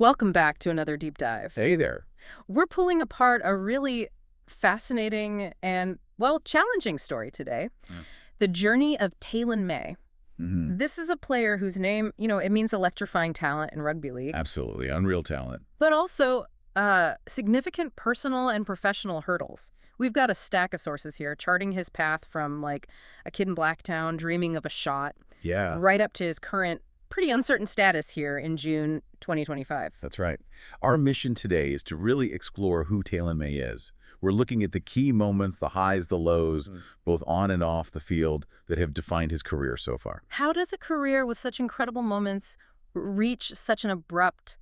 Welcome back to another deep dive. Hey there. We're pulling apart a really fascinating and, well, challenging story today. Yeah. The journey of Taylan May. Mm-hmm. This is a player whose name, it means electrifying talent in rugby league. Absolutely. Unreal talent. But also significant personal and professional hurdles. We've got a stack of sources here charting his path from, like, a kid in Blacktown dreaming of a shot Yeah. right up to his current pretty uncertain status here in June 2025. That's right. Our mission today is to really explore who Taylan May is. We're looking at the key moments, the highs, the lows, both on and off the field that have defined his career so far. How does a career with such incredible moments reach such an abrupt,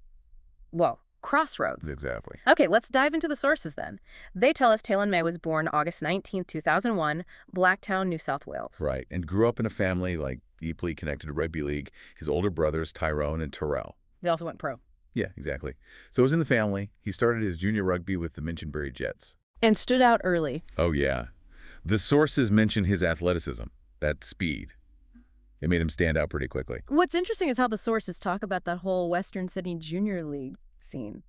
well, crossroads? Exactly. Okay, let's dive into the sources then. They tell us Taylan May was born August 19, 2001, Blacktown, New South Wales. Right. And grew up in a family deeply connected to rugby league. His older brothers, Tyrone and Terrell. They also went pro. Yeah, exactly. So it was in the family. He started his junior rugby with the Minchinbury Jets. And stood out early. Oh, yeah. The sources mention his athleticism, that speed. It made him stand out pretty quickly. What's interesting is how the sources talk about that whole Western Sydney Junior League scene.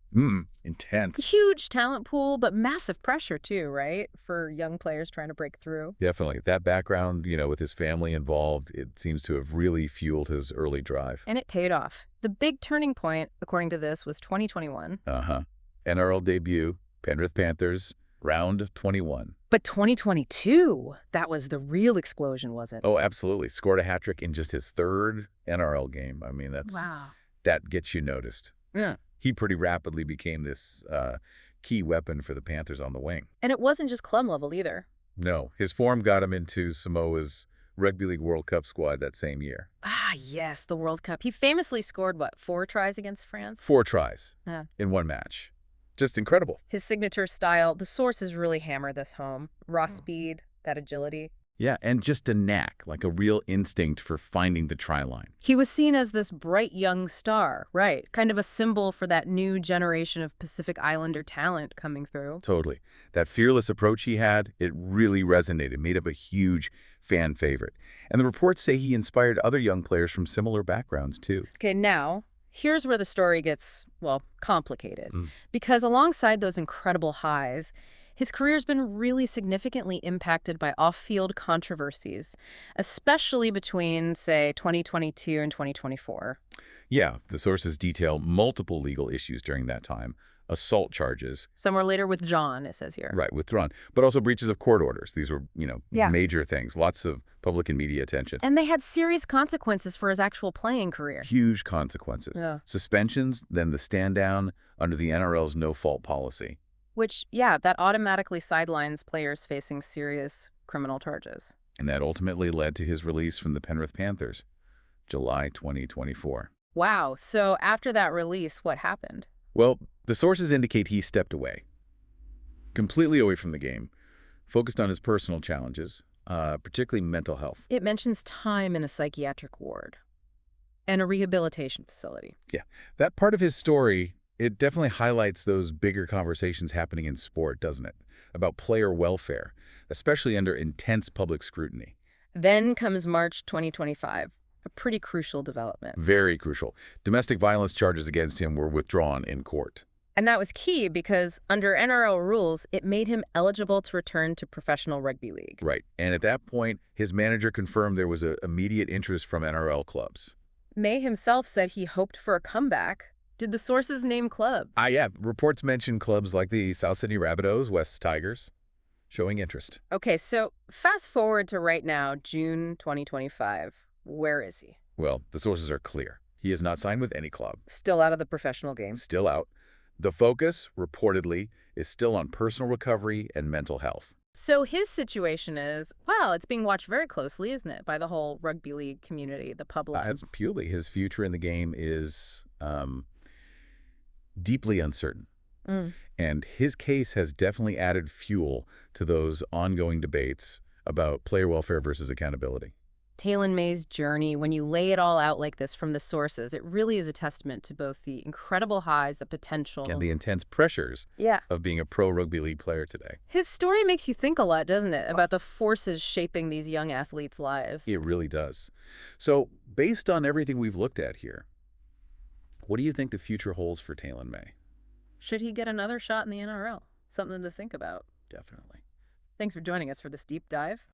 Intense. Huge talent pool, but massive pressure too, right? For young players trying to break through. Definitely. That background, with his family involved, it seems to have really fueled his early drive. And it paid off. The big turning point, according to this, was 2021. NRL debut, Penrith Panthers, round 21. But 2022, that was the real explosion, was it? Oh, absolutely. Scored a hat-trick in just his third NRL game. I mean, that gets you noticed. Yeah. He pretty rapidly became this key weapon for the Panthers on the wing. And it wasn't just club level either. No, his form got him into Samoa's Rugby League World Cup squad that same year. Ah, yes, the World Cup. He famously scored, 4 tries against France? 4 tries Yeah. in one match. Just incredible. His signature style, the sources really hammer this home. Raw speed, that agility. Yeah, and just a knack, like a real instinct for finding the try line. He was seen as this bright young star, right? Kind of a symbol for that new generation of Pacific Islander talent coming through. Totally. That fearless approach he had, it really resonated, made him a huge fan favorite. And the reports say he inspired other young players from similar backgrounds, too. Okay, now, here's where the story gets, complicated. Because alongside those incredible highs, his career's been really significantly impacted by off-field controversies, especially between, say, 2022 and 2024. Yeah, the sources detail multiple legal issues during that time. Assault charges. Some were later withdrawn, it says here. Right, withdrawn. But also breaches of court orders. These were, Yeah. major things. Lots of public and media attention. And they had serious consequences for his actual playing career. Huge consequences. Yeah. Suspensions, then the stand down under the NRL's no-fault policy. Which, that automatically sidelines players facing serious criminal charges. And that ultimately led to his release from the Penrith Panthers, July 2024. Wow. So after that release, what happened? Well, the sources indicate he stepped away, completely away from the game, focused on his personal challenges, particularly mental health. It mentions time in a psychiatric ward and a rehabilitation facility. Yeah, that part of his story, it definitely highlights those bigger conversations happening in sport, doesn't it? About player welfare, especially under intense public scrutiny. Then comes March 2025, a pretty crucial development. Very crucial. Domestic violence charges against him were withdrawn in court. And that was key because under NRL rules, it made him eligible to return to professional rugby league. Right. And at that point, his manager confirmed there was an immediate interest from NRL clubs. May himself said he hoped for a comeback. Did the sources name clubs? Yeah. Reports mention clubs like the South Sydney Rabbitohs, West Tigers, showing interest. Okay, so fast forward to right now, June 2025. Where is he? Well, the sources are clear. He is not signed with any club. Still out of the professional game. Still out. The focus, reportedly, is still on personal recovery and mental health. So his situation is, it's being watched very closely, isn't it, by the whole rugby league community, the public? Absolutely. His future in the game is deeply uncertain. And his case has definitely added fuel to those ongoing debates about player welfare versus accountability. Taylan May's journey, when you lay it all out like this from the sources, it really is a testament to both the incredible highs, the potential, and the intense pressures of being a pro rugby league player today. His story makes you think a lot, doesn't it, about the forces shaping these young athletes' lives? It really does. So, based on everything we've looked at here, What do you think the future holds for Taylan May? Should he get another shot in the NRL? Something to think about. Definitely. Thanks for joining us for this deep dive.